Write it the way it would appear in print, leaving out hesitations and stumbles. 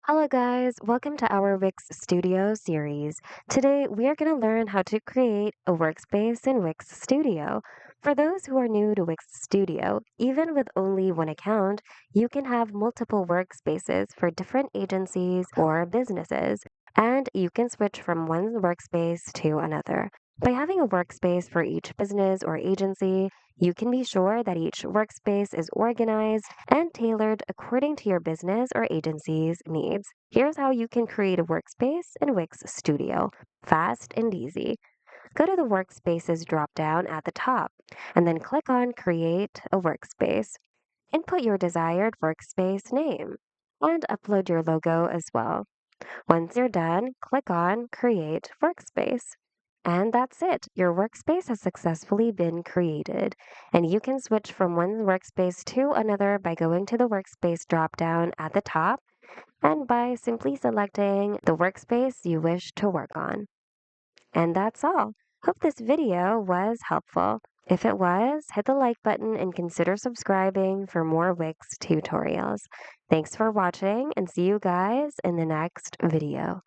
Hello guys, welcome to our Wix Studio series. Today we are going to learn how to create a workspace in Wix Studio. For those who are new to Wix Studio, even with only one account, you can have multiple workspaces for different agencies or businesses, and you can switch from one workspace to another. By having a workspace for each business or agency, you can be sure that each workspace is organized and tailored according to your business or agency's needs. Here's how you can create a workspace in Wix Studio. Fast and easy. Go to the Workspaces drop-down at the top, and then click on Create a Workspace. Input your desired workspace name, and upload your logo as well. Once you're done, click on Create Workspace. And that's it. Your workspace has successfully been created. And you can switch from one workspace to another by going to the Workspace drop-down at the top and by simply selecting the workspace you wish to work on. And that's all. Hope this video was helpful. If it was, hit the like button and consider subscribing for more Wix tutorials. Thanks for watching and see you guys in the next video.